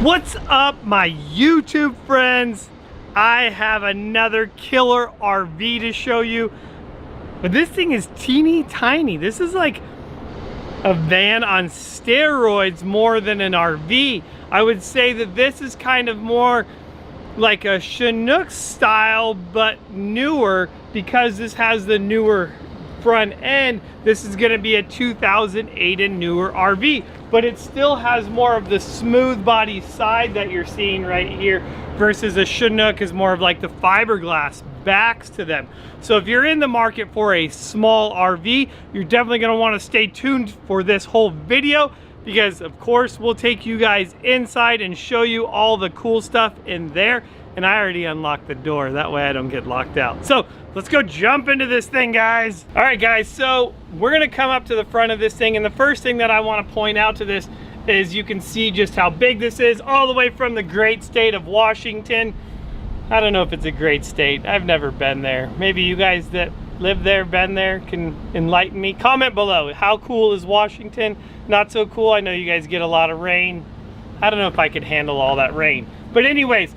What's up, my YouTube friends? I have another killer RV to show you, but this thing is teeny tiny. This is like a van on steroids more than an RV. I would say that this is kind of more like a Chinook style, but newer, because this has the newer front end. This is going to be a 2008 and newer RV, but it still has more of the smooth body side that you're seeing right here, versus a Chinook is more of like the fiberglass backs to them. So if you're in the market for a small RV, you're definitely going to want to stay tuned for this whole video, because of course we'll take you guys inside and show you all the cool stuff in there. And I already unlocked the door, that way I don't get locked out. So let's go jump into this thing, guys. All right, guys, so we're gonna come up to the front of this thing, and the first thing that I wanna point out to this is you can see just how big this is, all the way from the great state of Washington. I don't know if it's a great state. I've never been there. Maybe you guys that live there, been there, can enlighten me. Comment below, how cool is Washington? Not so cool. I know you guys get a lot of rain. I don't know if I could handle all that rain. But anyways,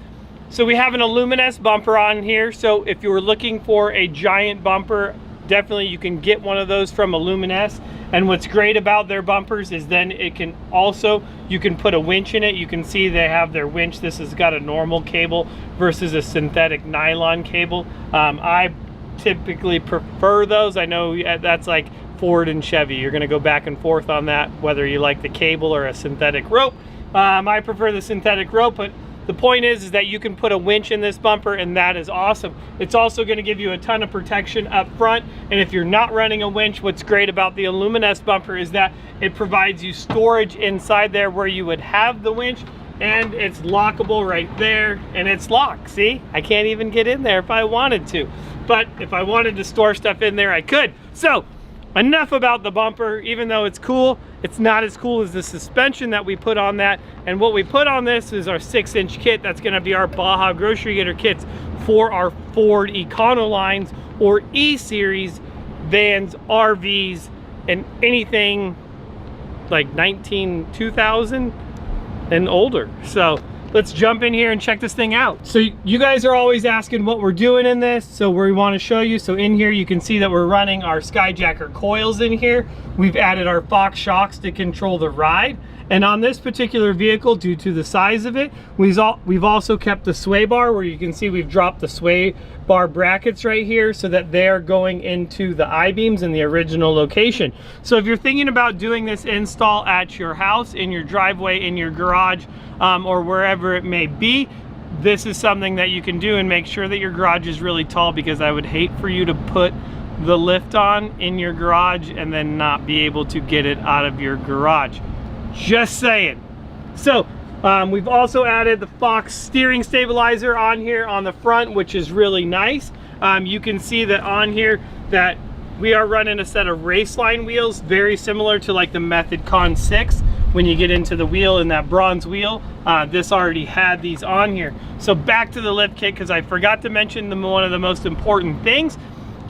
so we have an Aluminess bumper on here. So if you were looking for a giant bumper, definitely you can get one of those from Aluminess. And what's great about their bumpers is then it can also, you can put a winch in it. You can see they have their winch. This has got a normal cable versus a synthetic nylon cable. I typically prefer those. I know that's like Ford and Chevy. You're gonna go back and forth on that, whether you like the cable or a synthetic rope. I prefer the synthetic rope, but the point is that you can put a winch in this bumper, and that is awesome. It's also going to give you a ton of protection up front, and if you're not running a winch, what's great about the Aluminess bumper is that it provides you storage inside there where you would have the winch, and it's lockable right there, and it's locked. See, I can't even get in there if I wanted to, but if I wanted to store stuff in there, I could. So enough about the bumper. Even though it's cool, it's not as cool as the suspension that we put on that. And what we put on this is our 6-inch kit. That's gonna be our Baja Grocery Getter kits for our Ford Econolines or E-Series vans, RVs, and anything like 2000 and older. So let's jump in here and check this thing out. So you guys are always asking what we're doing in this, so we want to show you. So in here you can see that we're running our Skyjacker coils in here. We've added our Fox shocks to control the ride. And on this particular vehicle, due to the size of it, we've also kept the sway bar, where you can see we've dropped the sway bar brackets right here so that they're going into the I-beams in the original location. So if you're thinking about doing this install at your house, in your driveway, in your garage, or wherever it may be, this is something that you can do, and make sure that your garage is really tall, because I would hate for you to put the lift on in your garage and then not be able to get it out of your garage. Just saying. So we've also added the Fox steering stabilizer on here on the front, which is really nice. You can see that on here that we are running a set of Raceline wheels, very similar to like the Method Con 6. When you get into the wheel, in that bronze wheel, this already had these on here. So back to the lift kit, because I forgot to mention one of the most important things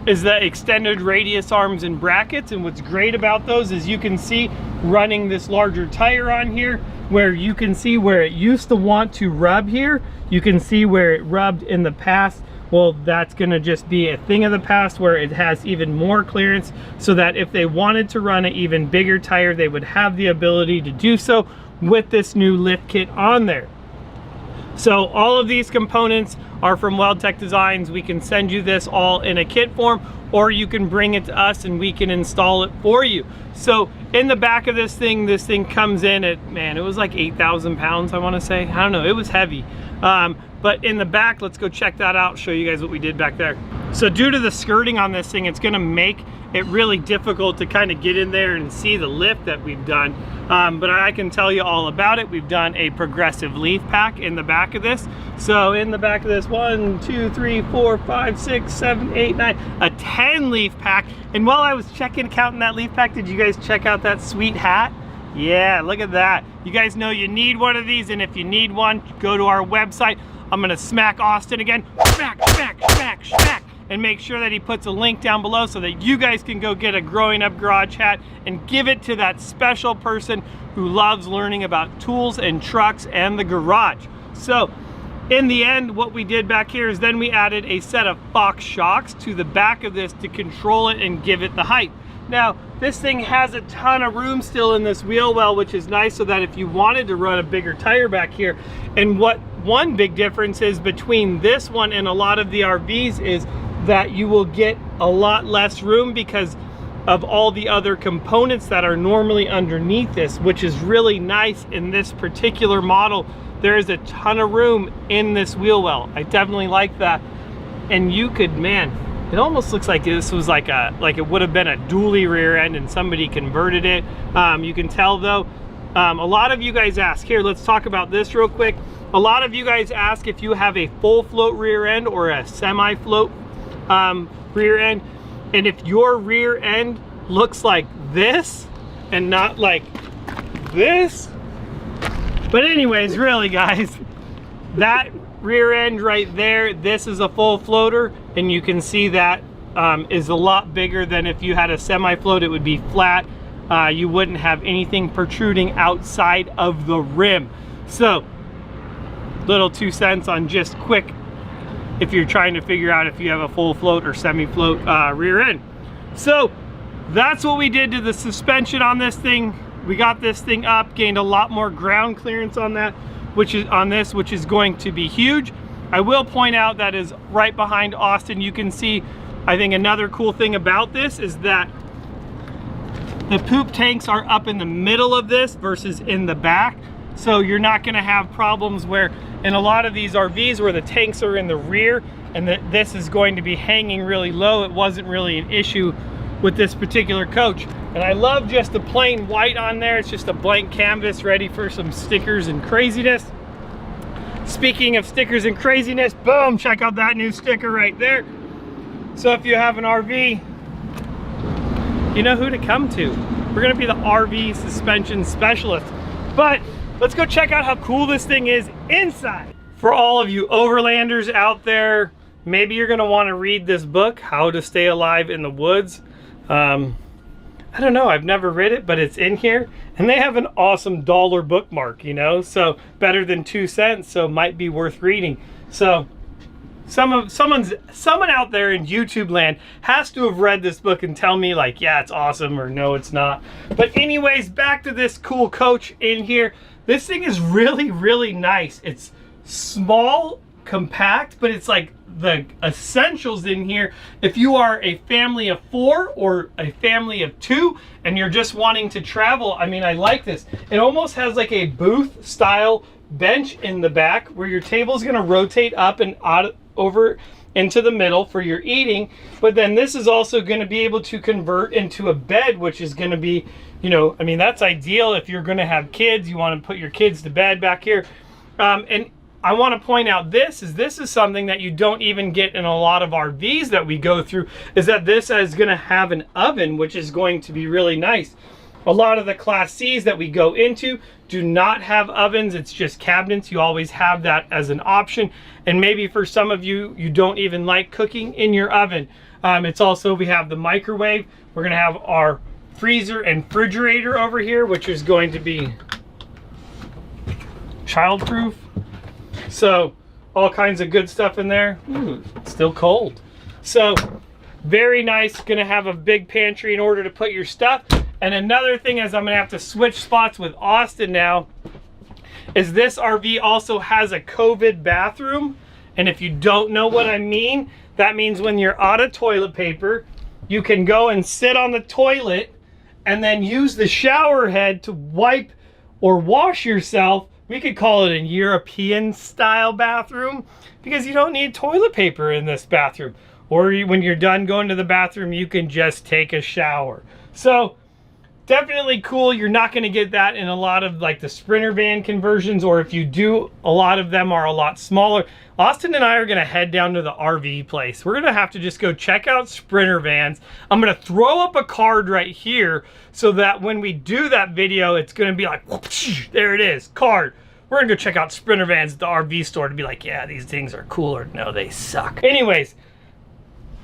is the extended radius arms and brackets. And what's great about those is you can see running this larger tire on here, where you can see where it used to want to rub here. You can see where it rubbed in the past. Well, that's gonna just be a thing of the past, where it has even more clearance, so that if they wanted to run an even bigger tire, they would have the ability to do so with this new lift kit on there. So all of these components are from Weldtech Designs. We can send you this all in a kit form, or you can bring it to us and we can install it for you. So in the back of this thing comes in at, man, it was like 8,000 pounds, I wanna say. I don't know, it was heavy. But in the back, let's go check that out, show you guys what we did back there. So due to the skirting on this thing, it's gonna make it really difficult to kind of get in there and see the lift that we've done. But I can tell you all about it. We've done a progressive leaf pack in the back of this. So in the back of this, 1, 2, 3, 4, 5, 6, 7, 8, 9, a 10 leaf pack. And while I was counting that leaf pack, did you guys check out that sweet hat? Yeah, look at that. You guys know you need one of these, and if you need one, go to our website. I'm gonna smack Austin again. Smack, smack, smack, smack. and make sure that he puts a link down below so that you guys can go get a Growing Up Garage hat and give it to that special person who loves learning about tools and trucks and the garage. So in the end, what we did back here is then we added a set of Fox shocks to the back of this to control it and give it the height. Now, this thing has a ton of room still in this wheel well, which is nice, so that if you wanted to run a bigger tire back here, and what one big difference is between this one and a lot of the RVs is that you will get a lot less room because of all the other components that are normally underneath this, which is really nice in this particular model. There is a ton of room in this wheel well. I definitely like that. And you could, man, it almost looks like this was like it would have been a dually rear end and somebody converted it. You can tell though, a lot of you guys ask, here, let's talk about this real quick. A lot of you guys ask if you have a full float rear end or a semi float rear end. And if your rear end looks like this and not like this, but anyways, really guys, that rear end right there, this is a full floater, and you can see that is a lot bigger than if you had a semi float. It would be flat. You wouldn't have anything protruding outside of the rim. So little 2 cents on just quick if you're trying to figure out if you have a full float or semi float rear end. So that's what we did to the suspension on this thing. We got this thing up, gained a lot more ground clearance on that, which is going to be huge. I will point out that is right behind Austin. You can see, I think another cool thing about this is that the poop tanks are up in the middle of this versus in the back. So you're not gonna have problems where in a lot of these RVs where the tanks are in the rear and this is going to be hanging really low. It wasn't really an issue with this particular coach. And I love just the plain white on there. It's just a blank canvas ready for some stickers and craziness. Speaking of stickers and craziness, boom, check out that new sticker right there. So if you have an RV, you know who to come to. We're gonna be the RV suspension specialist. But let's go check out how cool this thing is inside. For all of you overlanders out there, maybe you're gonna wanna read this book, How to Stay Alive in the Woods. I don't know, I've never read it, but it's in here. And they have an awesome dollar bookmark, you know? So better than 2 cents, so might be worth reading. So someone out there in YouTube land has to have read this book and tell me like, yeah, it's awesome, or no, it's not. But anyways, back to this cool coach in here. This thing is really, really nice. It's small, compact, but it's like the essentials in here. If you are a family of 4 or a family of 2 and you're just wanting to travel, I mean, I like this. It almost has like a booth style bench in the back where your table is going to rotate up and out over into the middle for your eating. But then this is also going to be able to convert into a bed, which is going to be, you know, I mean, that's ideal if you're going to have kids. You want to put your kids to bed back here. And I want to point out this is something that you don't even get in a lot of RVs that we go through, is that this is going to have an oven, which is going to be really nice. A lot of the Class C's that we go into do not have ovens. It's just cabinets. You always have that as an option. And maybe for some of you, you don't even like cooking in your oven. It's also, we have the microwave. We're going to have our freezer and refrigerator over here, which is going to be childproof. So all kinds of good stuff in there. Ooh, it's still cold. So very nice. Gonna have a big pantry in order to put your stuff. And another thing is I'm gonna have to switch spots with Austin now, is this RV also has a COVID bathroom. And if you don't know what I mean, that means when you're out of toilet paper, you can go and sit on the toilet and then use the shower head to wipe or wash yourself. We could call it a European style bathroom because you don't need toilet paper in this bathroom. Or when you're done going to the bathroom, you can just take a shower. So definitely cool. You're not going to get that in a lot of like the Sprinter van conversions, or if you do, a lot of them are a lot smaller. Austin and I are going to head down to the RV place. We're going to have to just go check out Sprinter vans. I'm going to throw up a card right here so that when we do that video, it's going to be like, whoosh, there it is, card. We're going to go check out Sprinter vans at the RV store to be like, yeah, these things are cool, or no, they suck. Anyways,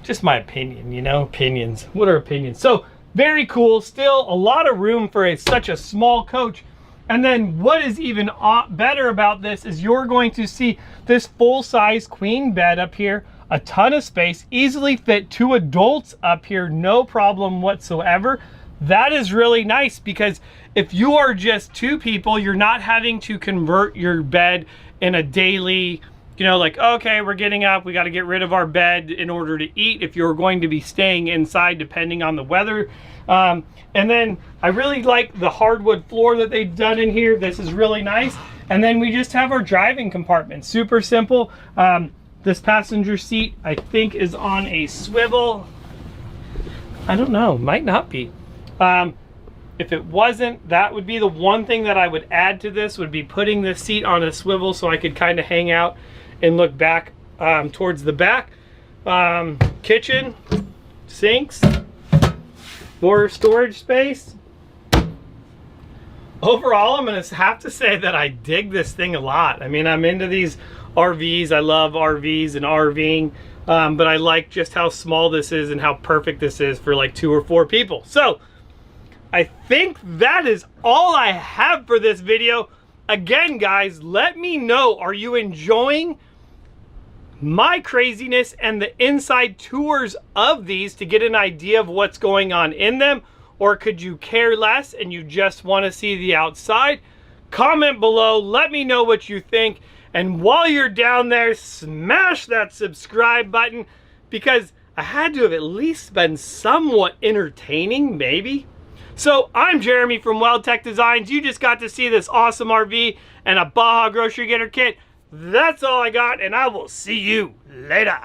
just my opinion, you know, opinions. What are opinions? So very cool. Still a lot of room for such a small coach. And then what is even better about this is you're going to see this full-size queen bed up here, a ton of space, easily fit 2 adults up here, no problem whatsoever. That is really nice because if you are just 2 people, you're not having to convert your bed in a daily, you know, like, okay, we're getting up, we got to get rid of our bed in order to eat if you're going to be staying inside depending on the weather. And then I really like the hardwood floor that they've done in here. This is really nice. And then we just have our driving compartment, super simple. This passenger seat I think is on a swivel. I don't know, might not be. If it wasn't, that would be the one thing that I would add to this, would be putting this seat on a swivel so I could kind of hang out and look back towards the back. Kitchen, sinks, more storage space. Overall, I'm gonna have to say that I dig this thing a lot. I mean, I'm into these RVs. I love RVs and RVing, but I like just how small this is and how perfect this is for like 2 or 4 people. So I think that is all I have for this video. Again, guys, let me know, are you enjoying my craziness and the inside tours of these to get an idea of what's going on in them? Or could you care less and you just want to see the outside? Comment below, let me know what you think. And while you're down there, smash that subscribe button, because I had to have at least been somewhat entertaining, maybe. So I'm Jeremy from WeldTech Designs. You just got to see this awesome RV and a Baja Grocery Getter kit. That's all I got, and I will see you later.